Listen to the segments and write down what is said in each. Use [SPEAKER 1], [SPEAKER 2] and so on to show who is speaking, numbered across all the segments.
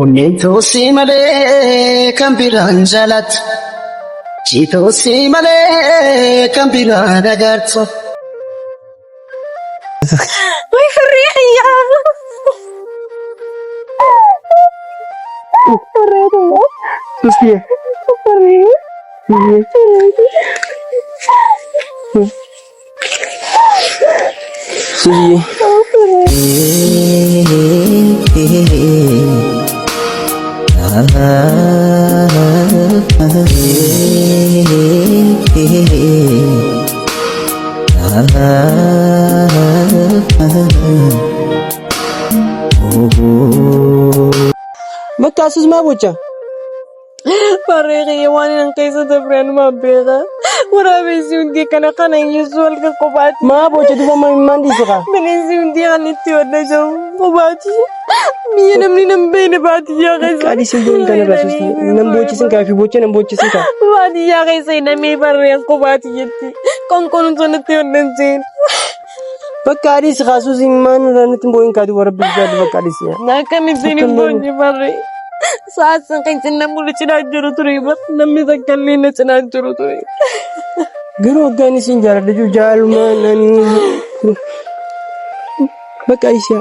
[SPEAKER 1] Onneentu si malee kan biraan jaalatu, ciituu si malee kan biraan agartu.
[SPEAKER 2] Way farriya.
[SPEAKER 1] Susiye.
[SPEAKER 2] Farriya.
[SPEAKER 1] Susiye.
[SPEAKER 3] Magkasus mabucha.
[SPEAKER 2] Farriya waan nang kaysa dabran mabera. Waraabessi hundi kana kana yuusual ka qobaati.
[SPEAKER 3] Mabucha duba mandi suka.
[SPEAKER 2] Bineensi hundi kan itti wadda jiru qobaati. Biyya namni nam beene baadiyyaa keessa.
[SPEAKER 3] Qaadii simboon kana rasuusti. Nambochisin kaa fi bocha nambochisin kaa.
[SPEAKER 2] Baadiyyaa keessa namni farriya qobaati jetti. Konkolon sanatti waddan seen.
[SPEAKER 3] Bakka adis kasus iman ranati mboin kadu warabbi jadi bakka adis ya.
[SPEAKER 2] Nakkamittiin hin boonye farriya. Saasan kan cinna mulu cinaa jiru ture bar namni takkallee na cinaa jiru ture.
[SPEAKER 3] Garuu hoggaan isin jaaladha jiru jaaluma nani. Bakka adis ya.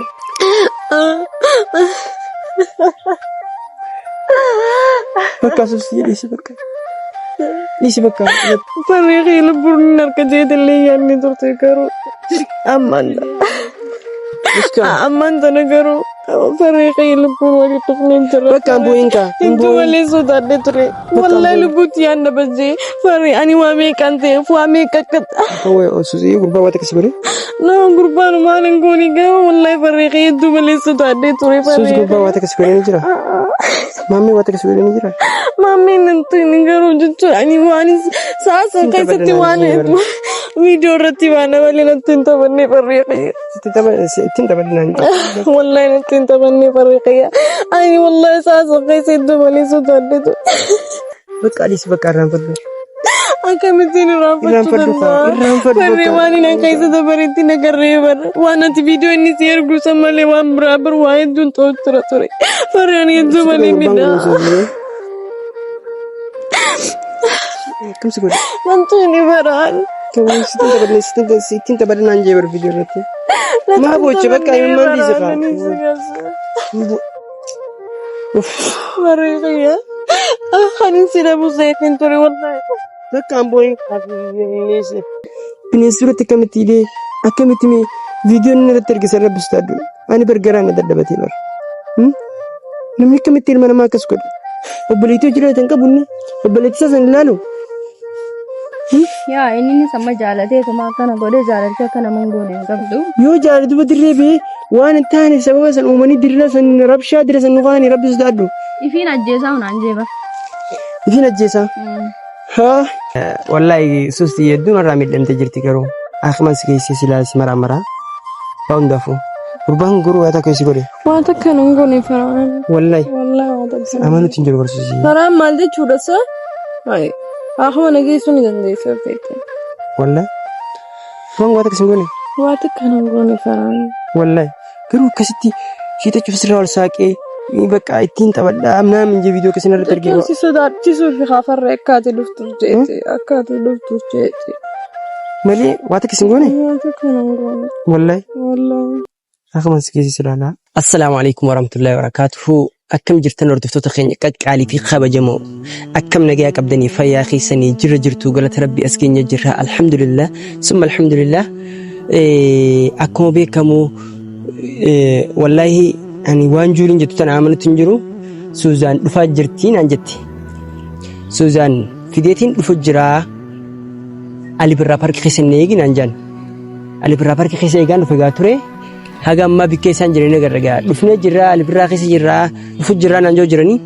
[SPEAKER 3] Bakka asus ya disi bakka. Disi bakka.
[SPEAKER 2] Farriya lubbuun harka jeetallee yaadni turte garuu amanda. Amanda na garuu. Farriya lubbuun wali tuqneen jira.
[SPEAKER 3] Bakka amboin ka.
[SPEAKER 2] Intu malee sodaadhe ture. Wallahi lubbuutti yaadna bazzee. Farriya ani waa meeqaan ta'eef waa meeqa akkata.
[SPEAKER 3] Kawai osusi gurbaa wata kasi bare.
[SPEAKER 2] Nama gurbaan maal hin goone gaafa wallahi farriya hedduu malee sodaadhe ture
[SPEAKER 3] Sus
[SPEAKER 2] farriya.
[SPEAKER 3] gurbaa wata kasi bare ni jira. Mami wata kasi bare ni jira.
[SPEAKER 2] Maameen nan ta'in garuu jechuudha ani waan saasan keessatti waan hedduu viidiyoo irratti waan malee natti hin taphanne farriya.
[SPEAKER 3] Ittiin taphatnaan jira.
[SPEAKER 2] Wallahi natti hin taphanne farriya. Ani wallahi saasan keessa hedduu malee sodaadhe ture.
[SPEAKER 3] Bakka adis bakka irraanfadhu.
[SPEAKER 2] Akkamittiin irraanfachuu danda'a?
[SPEAKER 3] Irraanfadhu
[SPEAKER 2] Farriya waan inni keessa dabaritti nagarree bara. Waan ati viidiyoo inni si ergu san malee waan biraa bar waa hedduun ta'u ture. Farriyaan hedduu malee midhaa.
[SPEAKER 3] Kamsi godhe.
[SPEAKER 2] Wanti inni baraan.
[SPEAKER 3] Kawai sittin taphatnaan jee bara viidiyoo irratti. Maa bocha bakka himman biisa kaa.
[SPEAKER 2] Farriya. Ani sila buseetin ture wallahi.
[SPEAKER 3] Bakka amboin bineensi. Bineensi duratti akkamitti hidhee akkamitti viidiyoon inni irratti ergisa irra bistaadhu. Ani bargaraan na dadhabatee bara. Namni akkamitti ilma namaa akkas godha. Obboleettii jiraatan qabunni. Obboleettii isaa san ilaalu.
[SPEAKER 4] Yaa inni sama jaalatee tuma kana godhee jaalatee akkana mangoone hin qabdu.
[SPEAKER 3] Yoo jaalatu badirree bee waan hin taane sababa san uumanii dirra san rabshaa dira san nuqaanii rabbisu daadhu.
[SPEAKER 4] Ifiin ajjeesaa hunaan jeeba.
[SPEAKER 3] Ifiin ajjeesaa. Haa. Wallahi susti hedduun irraa miidhamtee jirti garuu akkuman si keessi silaalsi maraa waa hundaafuu. Gurbaan guruu waa takka si godhe.
[SPEAKER 2] Waan takka hin goone faraan.
[SPEAKER 3] Wallahi.
[SPEAKER 2] Wallahi waan takka.
[SPEAKER 3] Amanuutti hin jiru barsiisii.
[SPEAKER 2] Faraan maal jechuudha sa? Hayi. Akkuma nageessuu ni dandeessa feete.
[SPEAKER 3] Wallahi. Waan waa takka si godhe.
[SPEAKER 2] Waa takka hin goone faraan.
[SPEAKER 3] Wallahi. Garuu akkasitti shiita cufsirraa ol saaqee bakka ittiin taphadhaa amnaan minjee viidiyoo keessan irratti arginu.
[SPEAKER 2] Si sodaachisuu fi haafarree akkaati dhuftuuf jeete. Akkaati dhuftuuf jeete.
[SPEAKER 3] Malee waa takka si godhe.
[SPEAKER 2] Waa takka hin goone.
[SPEAKER 3] Wallahi.
[SPEAKER 2] Wallahi.
[SPEAKER 3] Akkuma si keessi silaalaa. Assalaamu alaikum warahmatullahi wabarakatuhu. Akkam jirtan hordoftoota keenya qaqqaalii fi kabajamoo akkam nagaa qabdanii fayyaa keessanii jirtu galata rabbii as keenya jirra alhamdulillah summa alhamdulillah. Akkuma beekamu wallahi ani waan juuliin jettu tana amanutti hin jiru. Suuzaan dhufaa jirti naan jetti. Suuzaan fideetiin dhufu jira. Ali Birraa Paarkii keessa hin eegi naan jaan. Ali Birraa Paarkii keessa eegaan dhufe gaa ture. Haga ammaa bikkee isaan jiranii agarra dhufnee jirra Ali Birraa keessa jirra dhufu jirra naan joo jiranii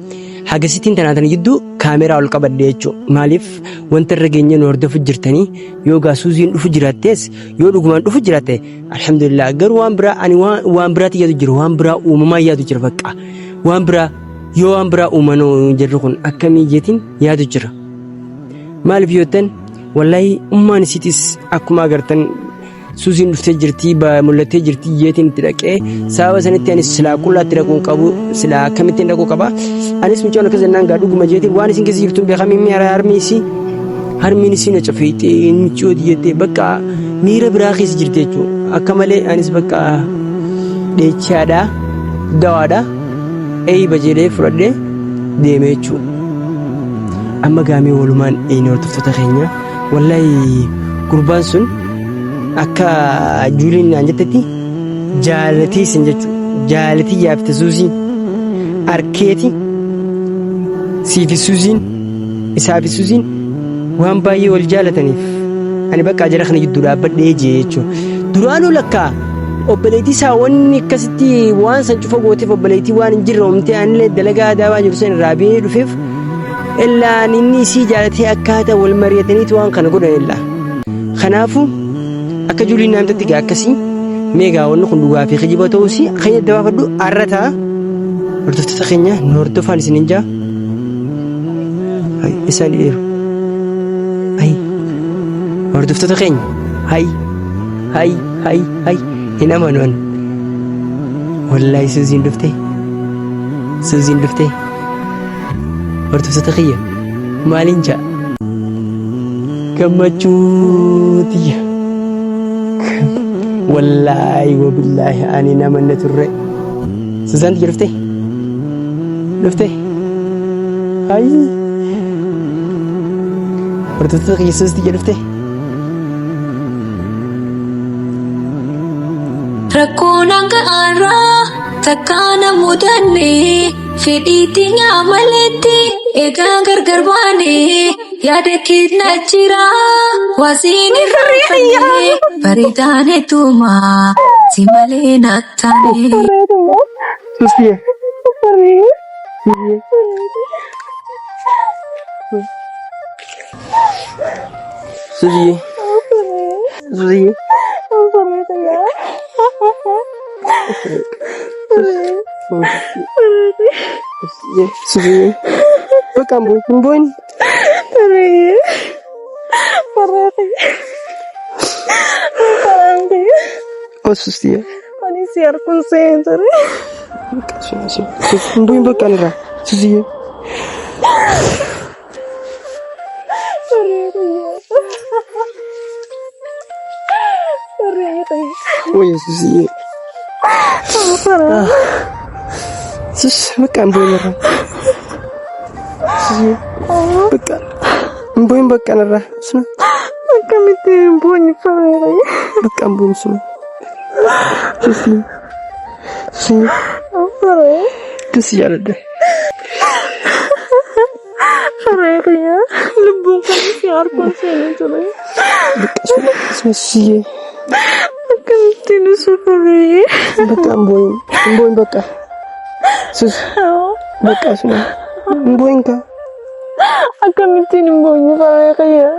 [SPEAKER 3] hagasittiin tanaatan jidduu kaameraa ol qabadde jechuudha. Maaliif wanta irra geenye nu hordofu jirtanii yoo gaasuuziin dhufu jiraattees yoo dhugumaan dhufu jiraatte alhamdulillah. Garuu waan biraa ani waan biraatti yaadu jira waan biraa uumamaa yaadu jira bakka waan biraa yoo waan biraa uumanoo jirru kun akkamii jeetiin yaadu jira. Maaliif yootan wallahi ummaan isiitis akkuma agartan suusiin dhuftee jirtii mul'attee jirtii yeetiin itti dhaqee sababa sanitti anis silaa qullaatti dhaquun qabu silaa akkamittiin dhaquu qaba anis mucaan akka zannaan gaa dhuguma jeetiin waan isin keessa jirtuun beekamii miira harmiin isiin acha feetee michoo diyyatee bakka miira biraa keessa jirti jechuudha akka malee anis bakka dheechaadhaa dawaadhaa eeyba jedhee fudhadhee deemee jechuudha amma gaamee walumaan eeyina hordoftoota keenya wallahi gurbaan sun akka juuliin naan jettetti jaalatii isin jechuudha jaalatii yaafte suusiin arkeeti siifi suusiin isaafi suusiin waan baay'ee wal jaalataniif ani bakka jara kana gidduu dhaabbadhee jee jechuudha duraanuu lakkaa obboleettii isaa wanni akkasitti waan san cufa gooteef obboleettii waan hin jirre oomtee anillee dalagaa aadaa waan jiru san irraa biyee dhufeef illaan inni isii jaalatee akkaataa wal mari'ataniitu waan kana godhan illaa kanaafuu akka juuliin naamtatti gaa akkasii meegaa wanni kun dhugaa fi kijiba ta'uus kan yadda baafadhu arrataa hordoftoota keenya nu hordofaan isin hin jaa isaan dhiyeeru hordoftoota keenya hin amanuun wallaahi suuziin dhuftee hordoftoota kiyya maaliin jaa gammachuu tiyya wallaahi wabillaahi ani namanna turre suuzaan tiyya dhuftee hordoftoota kiyya suuz tiyya dhuftee
[SPEAKER 5] rakkoon hanga arraa takkaana mudannee fedhiitti nyaamaletti egaa gargar baanee yaada keenya jira wasiin irraanfannee bareedaan etumaa si malee nattaanee.
[SPEAKER 3] Suzie. Suzie. Baka mbon. Oh Suzie.
[SPEAKER 2] Ani siar kun sentare.
[SPEAKER 3] Mbon baka nra. Suzie. Oh ya Suzie. Sus, baka mbon nra. Suzie. Baka. Mbon baka nra. Suna.
[SPEAKER 2] Baka miti mbon fare.
[SPEAKER 3] Baka mbon suna. Suzie. Suzie.
[SPEAKER 2] Fare.
[SPEAKER 3] Suzie ada.
[SPEAKER 2] Fare ya. Lubung kan siar kun sentare.
[SPEAKER 3] Suzie.
[SPEAKER 2] Baka miti nu sufare.
[SPEAKER 3] Baka mbon baka. Sus. Baka suna. Mbon ka.
[SPEAKER 2] Akamitin mbon fare ya.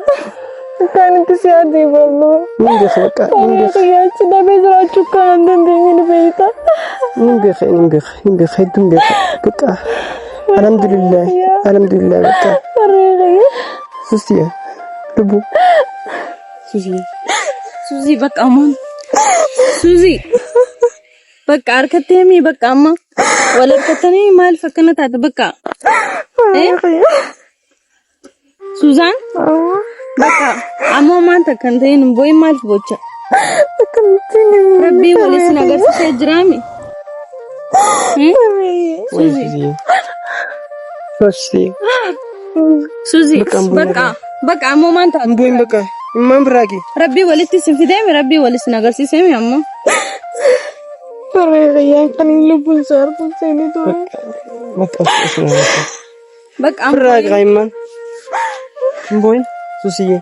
[SPEAKER 2] Kan itu si adi baru.
[SPEAKER 3] Nunggu baka. Nunggu.
[SPEAKER 2] Ya sudah bezra cukup dan ini berita.
[SPEAKER 3] Nunggu baka. Alhamdulillah baka. Suzie. Lubu.
[SPEAKER 2] Suzi bak aman. Suzi. Bak arkate mi bak amma. Wala katani mal fakana ta baka. Suzan? Baka amma manta kantain boy mal bocha. Rabbi wali sinagar se jrami. Suzi. Baka amma manta
[SPEAKER 3] Mbon baka. Imam beragi.
[SPEAKER 2] Rabbi wali tisifide mi Rabbi wali sinagar se mi amma. Ya kan lubun sar pun sini tu. Bak am
[SPEAKER 3] Beragi Iman. Mbon. Suzie.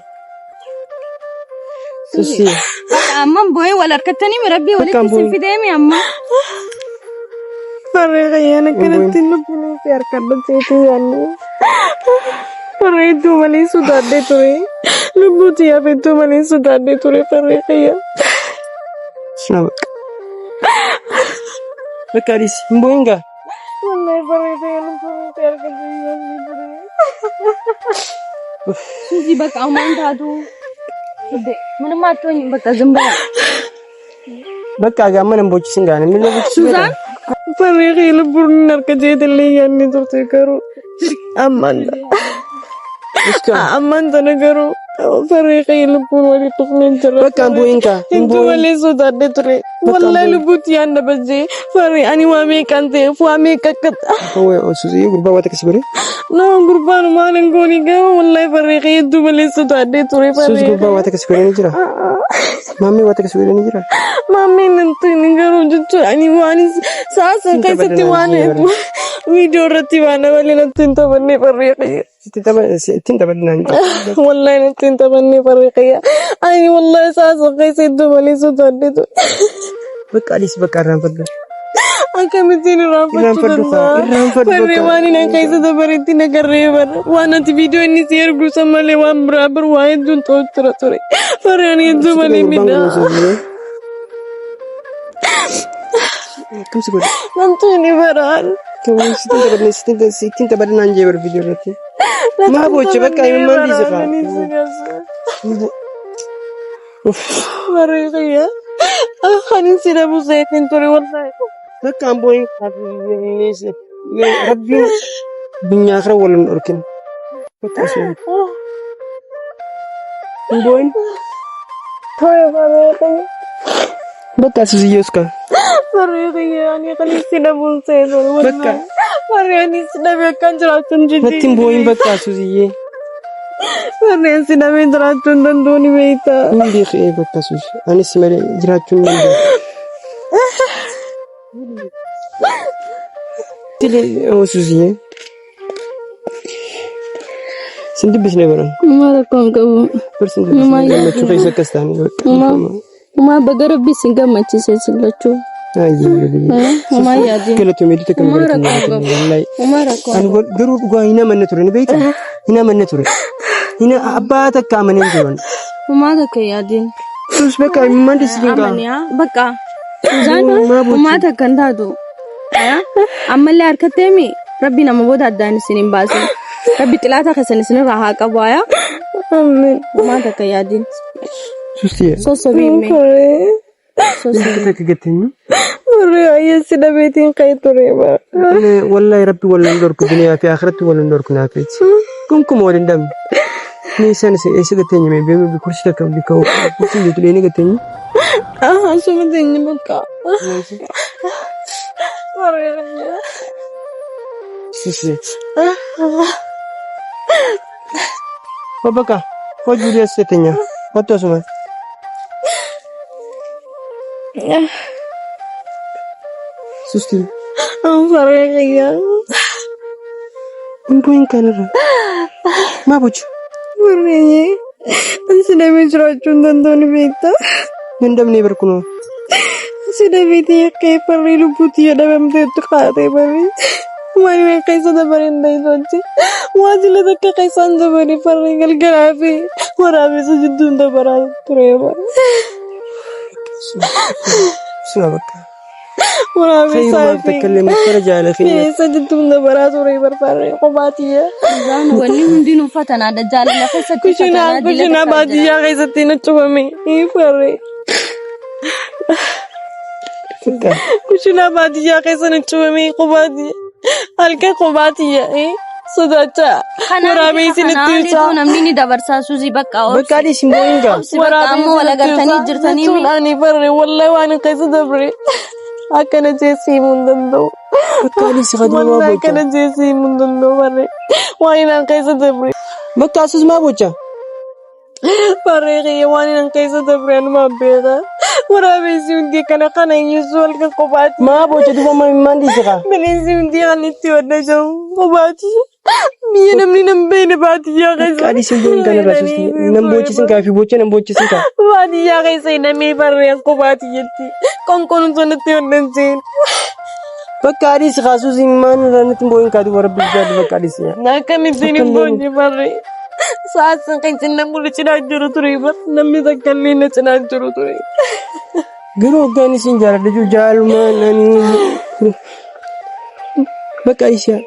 [SPEAKER 2] bak amma boy wala katani mi Rabbi wali tisifide mi amma. Ya nak kena lubun siar kadang situ yani. Itu mali sudah deh tu. Lubu tiap itu mali sudah deh tu ya.
[SPEAKER 3] Suna baka. Baka dis. Mbon ka.
[SPEAKER 2] Wallahi ya lubun siar kadang yani. Suji bak aman tadu.
[SPEAKER 4] ምንም አትሆኝም። በቃ ዝም በላ
[SPEAKER 3] በቃ ጋመን ቦችስን ጋር ምን ነው
[SPEAKER 2] ሱዛን ፈሪቂ ልቡን ነርከጀት ለያኔ ተርከሩ አማንታ ነገሩ ፈሪቂ ልቡን ወዲ ጥቅምን ተረ
[SPEAKER 3] በቃ ቦይንካ
[SPEAKER 2] እንቱ ወለ ሱዳደ ትሬ ወላሂ ልቡት ያንደ በጂ ፈሪ አኒ ዋሜ ካንቴ ፏሜ ከከት
[SPEAKER 3] ወይ ሱዚ ጉርባ ወተከስበሪ
[SPEAKER 2] ነው ጉርባን ማለን ጎኒ ገ ወላሂ ፈሪቂ እንቱ ወለ ሱዳደ ትሬ ፈሪ
[SPEAKER 3] ሱዚ ጉርባ ወተከስበሪ ንጅራ ማሚ ወተከስበሪ ንጅራ
[SPEAKER 2] ማሚ እንቱ ንገሩ ጅቱ አኒ ዋኒ ሳሳ ከሰቲ ዋኔ ቪዲዮ ረቲ ዋና ወለ ነንተ በኔ ፈሪቂ تنتبهنا والله تنتبهني فريقية أي والله أساسا قيس يدوم لي سوداني
[SPEAKER 3] بقى ليش بقى رانفضل
[SPEAKER 2] أكمل متين رانفضل فريواني نكيس دبرتي نكريبر وأنا تفيديو إني سير قسم مالي وان برابر واحد دون توتر توري فرياني يدوم لي منا
[SPEAKER 3] كم سكوت
[SPEAKER 2] ننتوني بران
[SPEAKER 3] كم ستين تبرنا نجيب الفيديو رتي ما بوجه بقى يمن دي زفا
[SPEAKER 2] مريقيا خلينا نسير ابو زيد نتوري والله
[SPEAKER 3] بقى امبوين ربي بنيا اخر ولا نركن بقى اسمع امبوين
[SPEAKER 2] طيب مريقيا
[SPEAKER 3] بقى سيزيوسكا
[SPEAKER 2] مريقيا يعني خلينا نسير ابو زيد والله Mariani siname kanjratun jiji.
[SPEAKER 3] Natin buhayin baka Suziye.
[SPEAKER 2] Mariani siname jratun dandoni meita.
[SPEAKER 3] Hindi kaya baka Suzi. Ani simare jratun nanda. Tili o Suziye. Sindi bisne baran.
[SPEAKER 4] Mara kon kabu.
[SPEAKER 3] Persin bisne. Machu kaisa kastani.
[SPEAKER 4] Ma bagar bisinga machi sesilachu.
[SPEAKER 3] Mama yaji kelato medite kamera wallahi an garu duga ina mannature ne beita ina mannature ina abata kamane jiran
[SPEAKER 4] mama da kai yadin
[SPEAKER 3] sus beka mandi singa
[SPEAKER 4] amaniya baka zana mama ta kanda do amma le arkate mi rabbi na maboda adani sinin basu rabbi tilata kasani sinin raha qabaya amin mama da kai yadin
[SPEAKER 3] susiye
[SPEAKER 4] so bimme
[SPEAKER 3] كنت كجتني
[SPEAKER 2] والله سيدا بيتين قيتوريبا
[SPEAKER 3] والله ربي ولا ندورك الدنيا في آخرته ولا ندورك نافيت كم ولين دم نيسان إيش كتني من بيم بكرش لك بكو كرش جتليني كتني
[SPEAKER 2] شو مديني بكا
[SPEAKER 3] سيسي وبكا خد جوريا ستنيا وتوسما Susti.
[SPEAKER 2] Faraya.
[SPEAKER 3] Impuin kanara. Mabuch.
[SPEAKER 2] Faraya. Sida bijrachun dandoni beita.
[SPEAKER 3] Nandam ne berkuno.
[SPEAKER 2] Sida beti kay parilu putiya dabam te tukate bari. Mari me kaisa da barinda idochi. Wajila da kaisan da bari faringal garafi. Warabi se jiddunda bara tureba.
[SPEAKER 3] Sunabaka.
[SPEAKER 2] Warabi sai
[SPEAKER 3] تكلم فرجع على خير
[SPEAKER 2] سجدتم نبرات وريبر فري قباتيه
[SPEAKER 4] زان ولي مندينو فتنا دجال لا خسته
[SPEAKER 2] كشنا باديا غيزتينا تشومي اي فري كشنا باديا غيزنا تشومي قباتيه هلكه قباتيه اي سوداتا ورابي سنتيتا
[SPEAKER 4] نمني دبرسا سوزي بقى
[SPEAKER 3] بقى سيمبوينغا
[SPEAKER 4] ورابي ولا غرتني جرتني
[SPEAKER 2] اني فري والله وانا قيس دبري أكنا جيسي مندندو
[SPEAKER 3] بكالي سخدمة ما بوجه
[SPEAKER 2] أكنا جيسي مندندو مري وانا قيسة دبري
[SPEAKER 3] بكا أسوس ما بوجه
[SPEAKER 2] فريقي وانا قيسة دبري أنا ما بيغا ورابي سيوندي كان يسول كقبات
[SPEAKER 3] ما بوجه دوما ما ماندي سخا
[SPEAKER 2] من سيوندي غنيتي ودجو قباتي مين من بين باتي يا غيسة
[SPEAKER 3] بكالي سيمبوين كان راسوسي نمبوجه سنكا في بوجه نمبوجه سنكا
[SPEAKER 2] باتي يا غيسة نمي فريق قباتي يتي كون سنتي ودنسين
[SPEAKER 3] بكالي سخاسوسي ما نرانت مبوين كادو ورب الجاد بكالي سيا
[SPEAKER 2] ناكمي سيني بوني فري ساسن كنتن نمول تشنا تريبا نمي ذكرني تشنا تريبا
[SPEAKER 3] غيرو غاني سنجار دجو جالو ما ناني بكالي سيا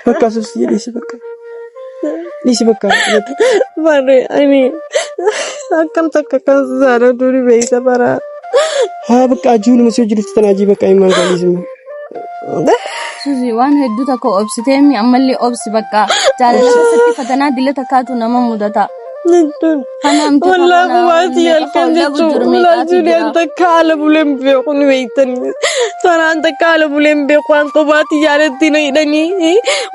[SPEAKER 3] بكا سوسي ليش بكا ليش بكا
[SPEAKER 2] بري أني أكم تككل زارة دوري بيتا برا
[SPEAKER 3] ها بكا أجول مسجل تناجي بكا إيمان قاليزم
[SPEAKER 4] Suzi waan hedduu takka obsiteemi ammallee obsi bakka jaalala keessatti fatanaa dila takkaatu nama mudata.
[SPEAKER 2] والله قواتي الكنجتو ولا جولي أنت كالب ولم بيقون ويتني ترى أنت كالب ولم بيقون قواتي جالتين يدني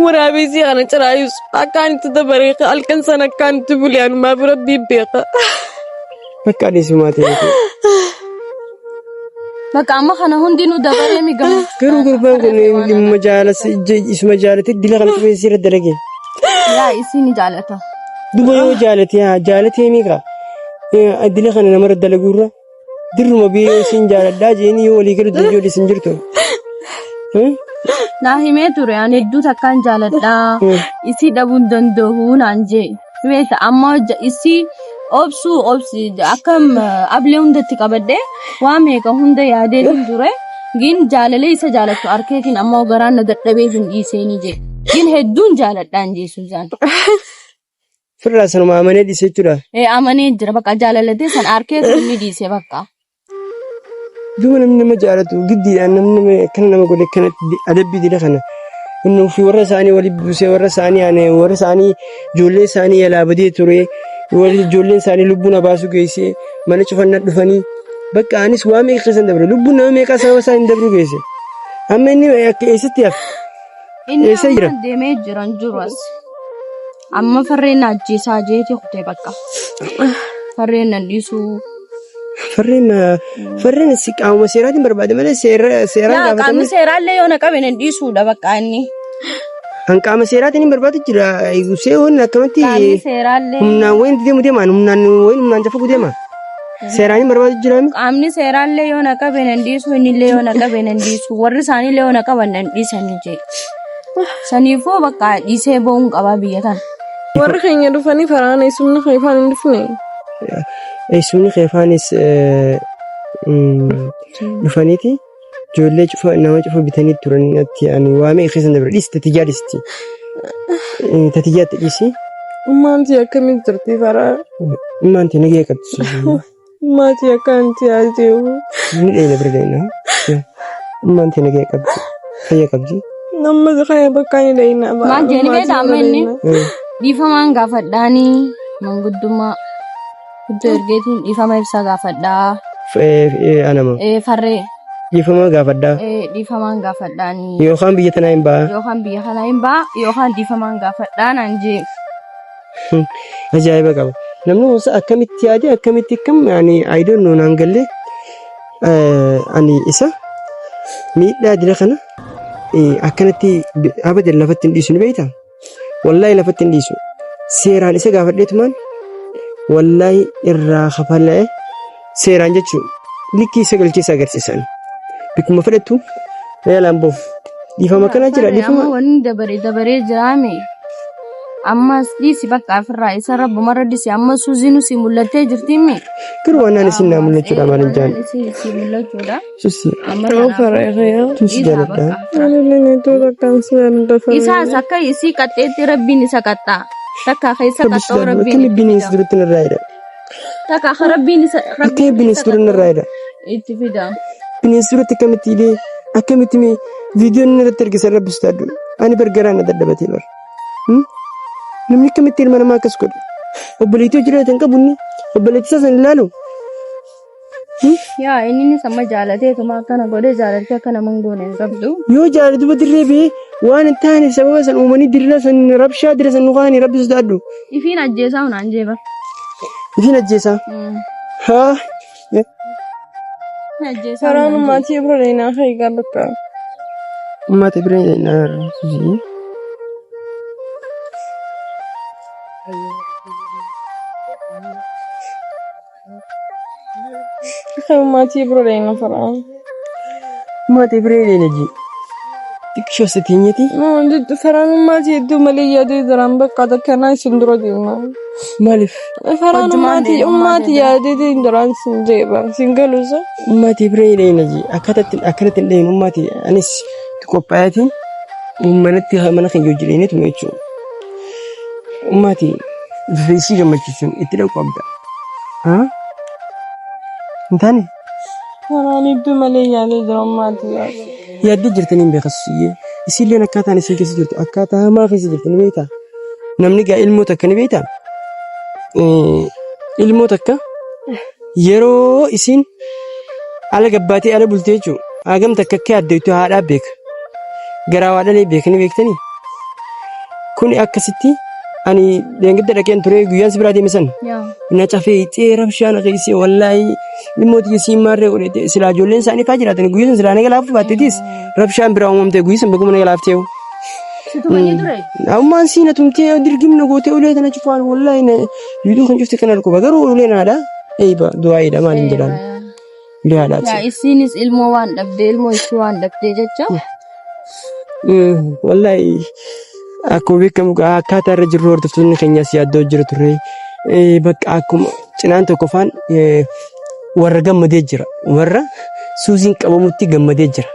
[SPEAKER 2] ورابيسي أنا ترايس أكان تدبريق الكنسان كان تقولي أنا ما بربي بيقة
[SPEAKER 3] بكا ليش ما تيجي
[SPEAKER 4] Bakka amma kana hundinuu dabaree migamu.
[SPEAKER 3] Garuu gurbaan kun isuma jaalate dila kanatti beeksisa irra dalage.
[SPEAKER 4] Yaa isin jaalata.
[SPEAKER 3] Duba yoo jaalate miika dila kana namarra dalagurra dirruma biyya isin jaaladhaa jeeni yoo walii galu ijoollee isin jirtu.
[SPEAKER 4] Naa himee ture ani hedduu takkaan jaaladhaa isii dhabuun danda'u naan jee. Beekta amma isii obsi akkam ablee hundatti qabadhee waa meeqa hunda yaadeetiin ture gin jaalalee isa jaalattu arkeetiin amma garaan na dadhabeetiin dhiiseenii jee gin hedduun jaaladhaan jeesu jaan.
[SPEAKER 3] Firraa sanuma amanee dhiisee jechuudha.
[SPEAKER 4] Amanee jira bakka jaalalatee san arkeetiin ni dhiisee bakka.
[SPEAKER 3] Duuba namni nama jaalatu giddiidhaan namni akkana nama godhe kanatti adabbii dila kana. Inni ofii warra isaanii waliin buusee warra isaanii ijoollee isaanii yaalaa badee ture. Ijoolleen isaanii lubbuun abaasu geessee mana cufannaa dhufanii bakka anis waa meeqa keessan dabre lubbuun nama meeqaa sababa isaa hin dabru geesse amma inni akka eessatti hafe eessa jira?
[SPEAKER 4] Inni deemee jiran jiru as amma farreen ajjeesaa jeeti kutee bakka farreen nan dhiisuu.
[SPEAKER 3] Farreen qaama seeraatiin barbaade malee seeraan gaafatame.
[SPEAKER 4] Qaamni seeraallee yoo na qabe nan dhiisuudha bakka inni.
[SPEAKER 3] Qaama seeraatiin hin barbaadu jira. Eegusee waan akkamatti humnaan wayin deeman humnaan jafa gudeema. Seeraan hin barbaadu jira.
[SPEAKER 4] Qaamni seeraallee yoo na qabe nan dhiisu innillee yoo na qabe nan dhiisu warri isaaniillee yoo na qaban nan dhiisanii jee. Saniifoo bakka dhiisee bo'uun qabaa biyya tana.
[SPEAKER 2] Warri keenya dhufanii faraan eessumni keefaan hin dhufne.
[SPEAKER 3] Eessumni keefaanis dhufaniiti. Ijoollee nama cufa bitanii turanii natti waa meeqa keessan dabre dhiisi tatiyyaa dhiisti. Tatiyyaatti dhiisi.
[SPEAKER 2] Maanti akkamitti turtii faraa?
[SPEAKER 3] Maanti nagee qabdi.
[SPEAKER 2] Maanti akkanti yaaduu.
[SPEAKER 3] Ni dheeyina bira dheeyina. Maanti nagee qabdi. Fayyaa qabdi.
[SPEAKER 2] Namni fayyaa bakka ni dheeyina.
[SPEAKER 4] Maal jeeni beektaa amma inni dhiifamaan gaafadhaanii manguddummaa iddoo ergeetiin dhiifama ibsaa gaafadhaa.
[SPEAKER 3] Anama.
[SPEAKER 4] Farree.
[SPEAKER 3] Dhiifama gaafadhaa.
[SPEAKER 4] Dhiifamaan gaafadhaanii.
[SPEAKER 3] Yookaan biyya tanaa hin ba'a.
[SPEAKER 4] Yookaan biyya kanaa hin ba'a yookaan dhiifamaan gaafadhaa naan jee.
[SPEAKER 3] Ajaa'iba qaba. Namni gosa akkamitti yaade akkamitti akkam ayidoon noonaan gallee ani isa miidhaa dila kana akkanatti abadan lafatti hin dhiisu ni beektaa? Wallaahi lafatti hin dhiisu. Seeraan isa gaafadheetumaan wallaahi irraa kafala'e seeraan jechuun likkii isa galcheessa agarsiisan. Bikkuma fudhattu yaalaan boof dhiifama kana jira dhiifama.
[SPEAKER 4] Amma wanni dabaree jiraame ammas dhiisi bakka afirraa isa rabbu marra dhiisi amma suuziinu si mul'attee jirtiimi.
[SPEAKER 3] Garuu waan ani siin naa mul'achuudha maal hin jaan.
[SPEAKER 4] Si mul'achuudha.
[SPEAKER 3] Susi.
[SPEAKER 4] Amma
[SPEAKER 2] fara'ee.
[SPEAKER 3] Susi jaaladha.
[SPEAKER 4] Isaas akka isii qaxxeetti rabbiin isa qaxxaa. Takka keessa qaxxoo rabbiin.
[SPEAKER 3] Akkami bineensi duratti narraa jedha.
[SPEAKER 4] Takka rabbiin isa.
[SPEAKER 3] Akkami bineensi duratti narraa jedha.
[SPEAKER 4] Itti fida.
[SPEAKER 3] Bineensi duratti akkamitti hidhee akkamitti viidiyoon irratti argisan rabbisu taaddu ani bargaraan na dadhabatee bar. Namni akkamitti ilma namaa akkas godha. Obboleettii jiraatan qabunni obboleettii isaa san ilaalu.
[SPEAKER 4] Yaa inni sama jaalateetuma akkana godhee jaalatee akka nama hin goone hin qabdu.
[SPEAKER 3] Yoo jaalatu badirree bee waan hin taane sababa san uumanii dirra san rabshaa dira san nuqaanii rabbisu taaddu.
[SPEAKER 4] Ifiin ajjeesaa hunaan jeeba.
[SPEAKER 3] Ifiin ajjeesaa. Haa.
[SPEAKER 2] Faraan ummaatii bira dheeyinaa eegaa bakka.
[SPEAKER 3] Ummaatii bira dheeyinaa
[SPEAKER 2] ummaatii bira dheeyinaa faraan.
[SPEAKER 3] Ummaatii bira dheeyinaa jee. Xiqqishoo sateenyati.
[SPEAKER 2] Faraan ummaatii hedduu malee yaadee jiraan bakka takkanaa isin dura deemaa.
[SPEAKER 3] Maaliif?
[SPEAKER 2] Faraan ummaatii yaadee jiraan isin jeeba isin galuusa.
[SPEAKER 3] Ummaatii bira dheeyinaa jee akkanatti hin dheeyinu ummaatii anis qophaayatiin uummanatti mana kan yoo jireenya tuma jechuudha. ummati feesii gammachiisuun itti dhaqu qabda. Intaani?
[SPEAKER 2] Kanaan iddoo malee yaalee jira ummati.
[SPEAKER 3] Yaaddee jirtanii hin beekasiyyee. Isilleen akkaataan isin keessa jirtu akkaataa hamaa keessa jirtu ni beektaa? Namni gaa ilmoo takka ni beektaa? Ilmoo takka yeroo isin ala gabbaatee ala bultee jechuudha. Hagam takka akka yaaddeetu haadhaa beeka. Garaa waadhalee beekanii beektanii? Kuni akkasitti ani deengidda dhaqeen ture guyyaan si biraa deeme san. Na cafee xee rabshaan keessee wallaahi dhimmoota yesiin maarree godhate silaa ijoolleen isaanii faa jiraatan guyyaan silaa naga laafu baatteetis rabshaan biraa uumamtee guyyisan baguma naga laaftee. Ammaan siina tumtee dirgimna gootee ulee tana cufaan wallaahi yuduu kan cufte kan argu bagaruu ulee naadha. Eeba du'aayidha maaliin jedhaan. Ulee haadhaati.
[SPEAKER 4] Yaa isiinis ilmoo waan dhabdee ilmoo ishee waan dhabdee jecha.
[SPEAKER 3] Wallaahi. Akkuma beekamu akkaataa irra jirru hordoftoonni keenyas yaaddoo jira turre bakka akkuma cinaan tokko faan warra gammadee jira warra suusiin qabamutti gammadee jira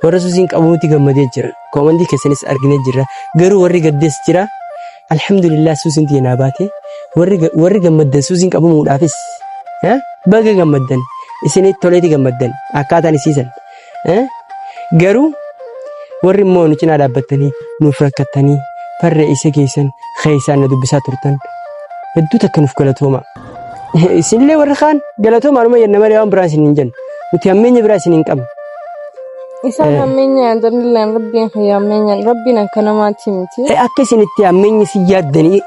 [SPEAKER 3] warra suusiin qabamutti gammadee jira koomandii keessanis arginee jira garuu warri gaddees jira alhamdulillah suusiin tiyyanaa baate warri gammaddan suusiin qabamuudhaafis baga gammaddan isinitti toleeti gammaddan akkaataan isiisan garuu warri immoo nu cinaa dhaabbattanii nuuf rakkattanii farra isa keessan keessaan na dubbisaa turtan hedduu takka nuuf galatooma. Isinillee warri kaan galatoomaa numa jenna malee waan biraa isin hin jennu nuti hammeenya biraa isin hin qabne.
[SPEAKER 2] Isaan hammeenya yaadannilleen rabbiin hayyammeenya rabbiin akka namaatti miti.
[SPEAKER 3] Akka isinitti hammeenya si yaaddanii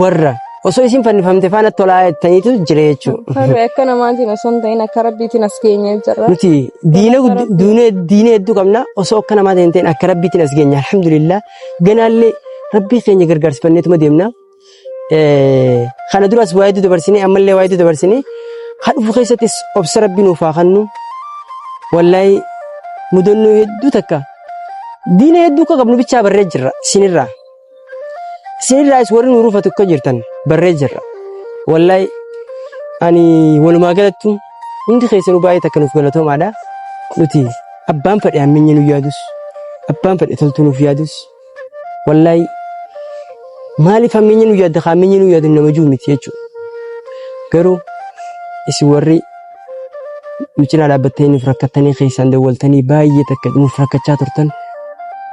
[SPEAKER 3] warra osoo isin fannifamte faana tolaa jettaniitu jira jechuudha.
[SPEAKER 2] Farri akka namaatiin osoo hin ta'in akka rabbiitiin as geenye jirra.
[SPEAKER 3] Nuti diina hedduu qabna osoo akka namaatiin ta'in akka rabbiitiin as geenya alhamdulillah ganaallee rabbii keenya gargaarsifanneetuma deemna. Kana duras waa hedduu dabarsinee ammallee waa hedduu dabarsinee hadhufu keessattis obsa rabbii nuuf haa kennu wallaahi mudannoo hedduu takka diina hedduu akka qabnu bichaa barree jirra sinirraa. Sinirraas warri nu ruufatu akka jirtan barree jirra. Wallaahi ani walumaa galattu hundi keessanuu baay'ee takka nuuf galatoomaadha. Nuti abbaan fedhe hammeenya nu yaadus abbaan fedhe toltuu nuuf yaadus wallaahi maaliif hammeenya nu yaadda hammeenya nu yaadu nama jiru miti jechuudha. Garuu isin warri nu cinaa dhaabbattanii nuuf rakkattanii keessaan dawwaltanii baay'ee takka nuuf rakkachaa turtan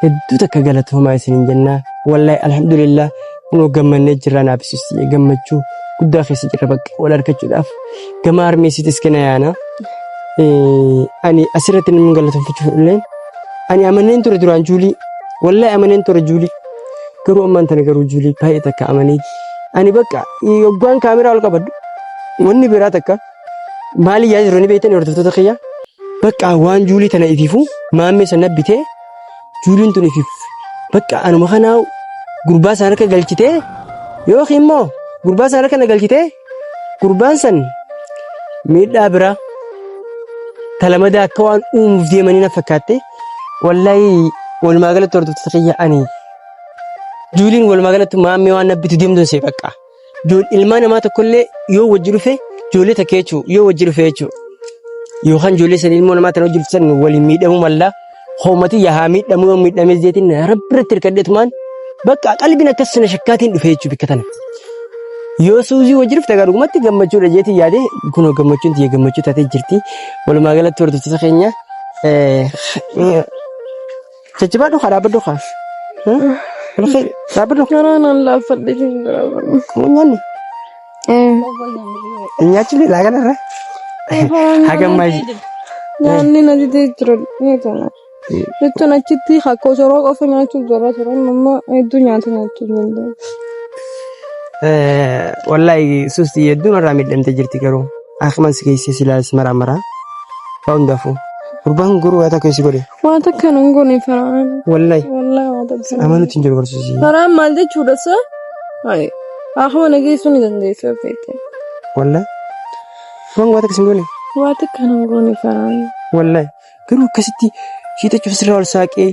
[SPEAKER 3] hedduu takka galatoomaa isiniin jennaa. Wallaahi alhamdulillah kunoo gammannee jirra naafis gammachuu guddaa keessa jirra bakka wal argachuudhaaf gama harmeessitis kana yaana. Ani asirratti nama galatoomfachuuf illee ani amaneen ture duraan Juulii wallaahi amaneen ture Juulii garuu ammaan tana garuu Juulii baay'ee takka amanee ani bakka yoggaan kaameraa ol qabadhu wanni biraa takka maali yaa jiru ni beektan hordoftoota kiyya bakka waan Juulii tana ifiifu maammee sana bitee Juuliin tun ifiifu bakka anuma kanaa gurbaa sana harka galchitee yookiin immoo gurbaa sana harka na galchitee gurbaan san miidhaa biraa talamadaa akka waan uumuuf deemanii na fakkaatte wallaahi walumaa galatti hordoftoota kiyya ani Juuliin walumaa galatti maammee waan nabbitu deemtuun see bakka ilmaa namaa tokkollee yoo wajji dhufe ijoollee takka jechuudha yoo wajji dhufe jechuudha yookaan ijoollee san ilmoo namaa tana wajji dhufsan waliin miidhamuu mallaa hoomati yaa miidhamuu miidhamee jeetiin rabbi irratti hirkadheetumaan bakka qalbiin akkas sana shakkaatiin dhufe jechuudha bikka tana. Yoo suuzii wajji dhufte garugumatti gammachuudha jeetii yaade kunoo gammachuun tiyya gammachuu taatee jirti walumaa galatti hordoftoota keenya jajjabaadhu haa dhaabbadhu haa dhaabbadhu.
[SPEAKER 2] Karaan an laaffadhe jira.
[SPEAKER 3] Nyaanni nyaachuun ilaa kanarra hagammaa
[SPEAKER 2] nyaanni na didee jira jechuun achitti akkoo soroo qofa nyaachuuf jira turan amma hedduu nyaata nyaachuu danda'u.
[SPEAKER 3] Wallaahi suusti hedduun irraa miidhamtee jirti garuu akkuma si keessee silaalis maraa waa hundaafuu gurbaan guruu waa takka si godhe.
[SPEAKER 2] Waa takka nan goone faraan.
[SPEAKER 3] Wallaahi
[SPEAKER 2] waa takka.
[SPEAKER 3] Amanuutti hin jiru barsiisii.
[SPEAKER 2] Faraan maal jechuudha sa? Akkuma nageessuu ni dandeessa feete.
[SPEAKER 3] Wallaahi waan waa takka si godhe.
[SPEAKER 2] Waa takka nan goone faraan.
[SPEAKER 3] Wallaahi garuu akkasitti shiitachuuf sirraa ol saaqee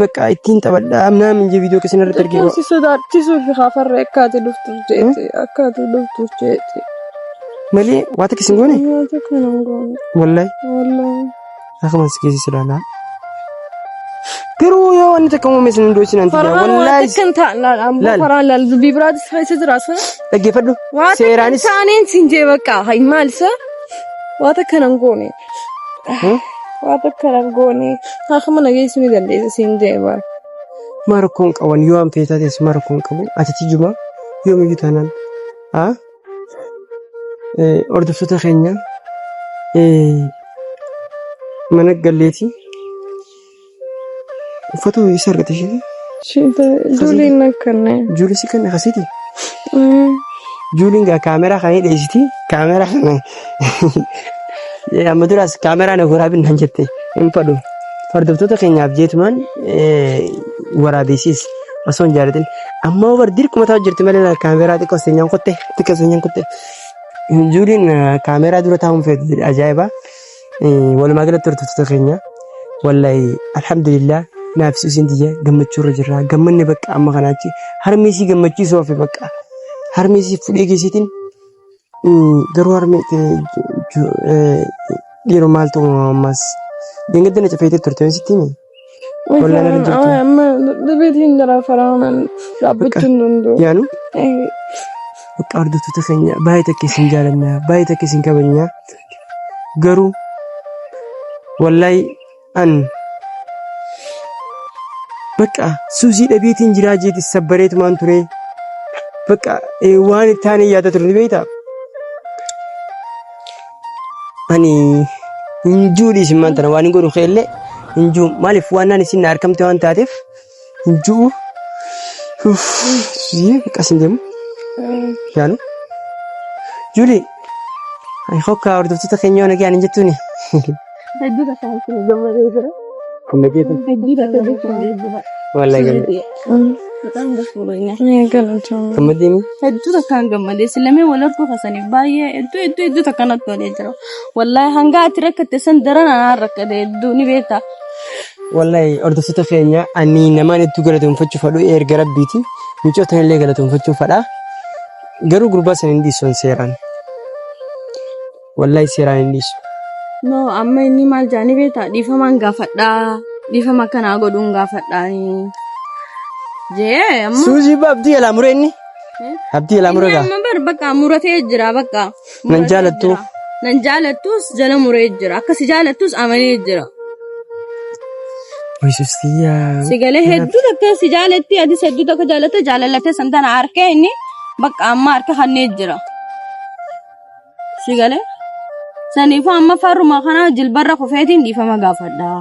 [SPEAKER 3] bakka ittiin taphadhaa amnaa minjee viidiyoo keessan irratti arginu.
[SPEAKER 2] Si sodaachisuu fi haafarra akkaatee dhuftuuf jeete.
[SPEAKER 3] Malee waa takka si goone.
[SPEAKER 2] Waa takka nan goone.
[SPEAKER 3] Wallaahi.
[SPEAKER 2] Wallaahi.
[SPEAKER 3] Akkuma si keessi silaalaa قروا يا أنت كم مثل ندوسين أنت
[SPEAKER 2] والله كنت لا أم فران لا البيبرات سيد راسه
[SPEAKER 3] تجي فدو
[SPEAKER 2] سيرانيس ثانين سنجي بقى هاي مالسة واتكلم قوني آخر ما نجي سمي دللي سنجي بقى
[SPEAKER 3] ما ركون كون يوم تيتاتيس ما ركون كون أتتي جمعة يوم يجي تانان أردف ستخينيا منك قليتي فتو يسرقتي
[SPEAKER 2] شيء جولي نكرنا
[SPEAKER 3] جولي سكن خسيتي جولي كاميرا خاي ديجتي كاميرا خنا يا مدرس كاميرا نغرابين هنجتي انفدو فردفتو تخينيا بجيتمان ورابيسيس أصون جاردين أما وردير كم تاجرت مالنا كاميرا تكو سنيان كته تكو سنيان كته جولين كاميرا دورة تاهم في أجايبا ولا ما قلت ترتو تخينيا والله الحمد لله نفسي سنتيجة قمت شو رجرا قمني بك أما خناتي هرميسي قمت شو سوافي بك هرميسي فليكي سيتين قروا هرمي يرو مالتو ماس دينغدنا تفيت ترتو سيتيني
[SPEAKER 2] ولا أنا أما دبيتين درا فرانا لابتشندو
[SPEAKER 3] يانو بك أردو تتخينيا بايتك سنجالنا بايتك سنكبنيا قروا والله أن بقى سوزي دبيتين جراجيت السبريت مانتوري بقى وان الثاني يا ترى بيتا أني نجولي سمان ترى واني قولوا خير نجو مالف وانا نسين أركم توان تعرف نجو سوزي بقى سندم يانو جولي أي خوكا أردو تتخيني وانا كأني جتوني
[SPEAKER 4] هدو تكاسي جمالي
[SPEAKER 3] كم جيتوا والله قال
[SPEAKER 4] بتاعنا بس بقولنا
[SPEAKER 3] كم ديني
[SPEAKER 4] هدو تكان جمالي سلمي ولا ركو خسني بايه هدو تكانت تولي جرا والله هنگا ترك تسندرنا أنا ركده هدو نبيتا
[SPEAKER 3] والله أردو تتخيني أني نمان تقولون فتشوا فلو إير قرب بيتي ميجو تاني اللي قالتهم فتشوا فلا قرو قربا سندي سون سيران والله سيران إنديش
[SPEAKER 4] no amma inni maal jaani beektaa dhiifamaan gaafadhaa dhiifama kanaa godhuun gaafadhaa jee amma
[SPEAKER 3] suuji abdii alaa muree inni abdii alaa muree gaa
[SPEAKER 4] amma bar bakka muratee jira bakka nan jaalattus jala muree jira akkasi jaalattus amanee jira
[SPEAKER 3] Oisustiyaa
[SPEAKER 4] sigalee hedduu takka si jaaletti adis hedduu takka jaalatte jaalalatte santana harkee inni bakka amma harka kannee jira sigalee saniifu amma farruma kana jilbarra kufeetiin dhiifama gaafadhaa.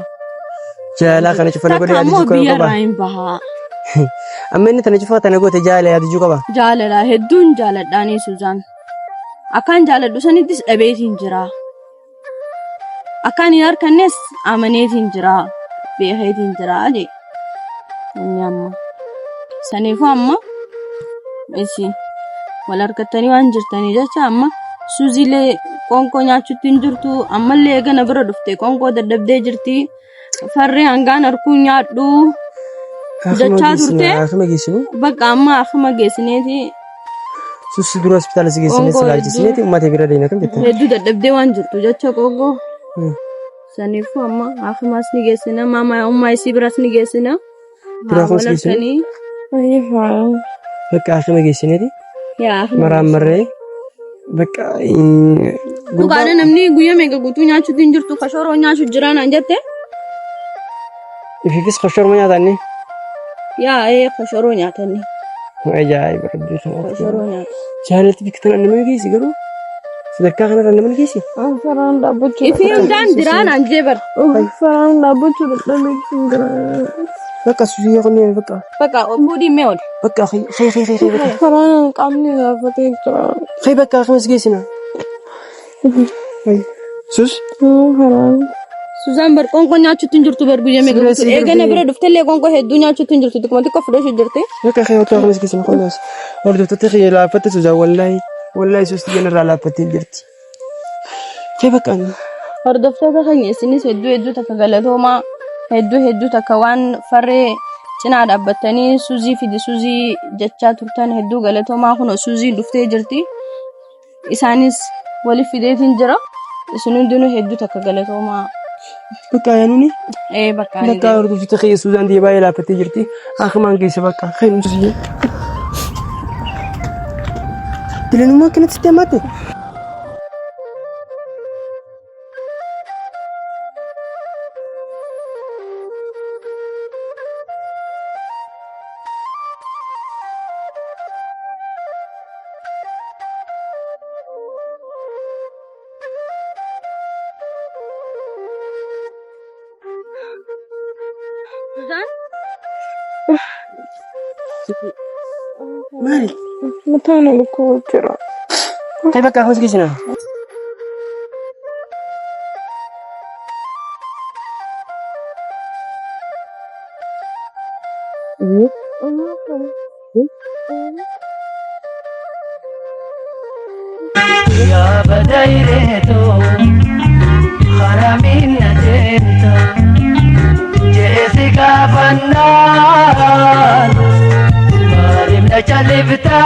[SPEAKER 3] Jaalaa kana cufana godhee adii jukka qaba.
[SPEAKER 4] Biyya raayin bahaa.
[SPEAKER 3] Amma inni tana cufaa tana goote jaalee adii jukka qaba.
[SPEAKER 4] Jaalala hedduun jaaladhaanii Suzaan. Akkaan jaaladhu sanittis dhabeetiin jira. Akkaan hin harkannes amaneetiin jira. Beekeetiin jira jee. Inni amma. Saniifu amma isi wal harkattanii waan jirtanii jecha amma Suuzilee qoonqoo nyaachuutti hin jirtu ammallee eegana bira dhufte qoonqoo daddabdee jirti farri hangaan harkuun nyaadhu jechaa turte bakka amma akkuma geessineeti
[SPEAKER 3] suusi dura hospitaala si geessineeti si laalchisineeti uummata bira deemee kan jettan
[SPEAKER 4] hedduu daddabdee waan jirtu jecha qoonqoo saniifu amma akkumas ni geessina maamaa ummaa isii biras ni geessina
[SPEAKER 3] walartanii bakka akkuma geessineeti maraammarree bakka
[SPEAKER 4] dhugaadha namni guyyaa meeqa guutuu nyaachuutti hin jirtu kashoroo nyaachuu jira naan jette
[SPEAKER 3] ififis kashoroo nyaatanni
[SPEAKER 4] kashoroo nyaatanni
[SPEAKER 3] ajaa'iba rabbii
[SPEAKER 4] kashoroo nyaata
[SPEAKER 3] jaalatti bikkatan nama geessi garuu sadarkaa kanarra nama geessi
[SPEAKER 2] faraan dhaabbachuu
[SPEAKER 4] ifi hundaan jiraa naan jeebar
[SPEAKER 2] faraan dhaabbachuu dadhabee jira
[SPEAKER 3] bakka suusiyaa kunneen
[SPEAKER 4] bakka buudii mee ol
[SPEAKER 3] bakka xii bakka
[SPEAKER 2] faraan qaamni gaafatee jira
[SPEAKER 3] xii bakka akkamas geessina sus
[SPEAKER 2] faraan
[SPEAKER 4] Suzaan bar qoonqoo nyaachuutti hin jirtu bar guyyaa meeqa guutuu eegana bira dhuftellee qoonqoo hedduu nyaachuutti hin jirtu xiqquma xiqqoo fudhachuu jirti
[SPEAKER 3] bakka xii otoo akkamas geessina kunuus hordoftoota xii laaffatte Suzaan wallahi suusti ganarraa laaffattee jirti xii bakka
[SPEAKER 4] hordoftoota keenya isinis hedduu takka galatoomaa hedduu takka waan farree cinaa dhaabbattanii suuzii fidi suuzii jechaa turtan hedduu galatoomaa kun suuzii dhuftee jirti isaanis waliif fideetiin jira isin hundinuu hedduu takka galatoomaa
[SPEAKER 3] بقى يانوني
[SPEAKER 4] إيه بقى
[SPEAKER 3] بقى أردو تخيل السودان دي باي لا فتجرتي آخر ما نقيس بقى خير نسيج لأنه ما كانت ستماتي مالك
[SPEAKER 2] متى أنا بكون ترى
[SPEAKER 3] طيب بقى خوش كيسنا
[SPEAKER 1] يا بدايرتو خرامين نجنتو جيسيكا فنان مريم نجلبتا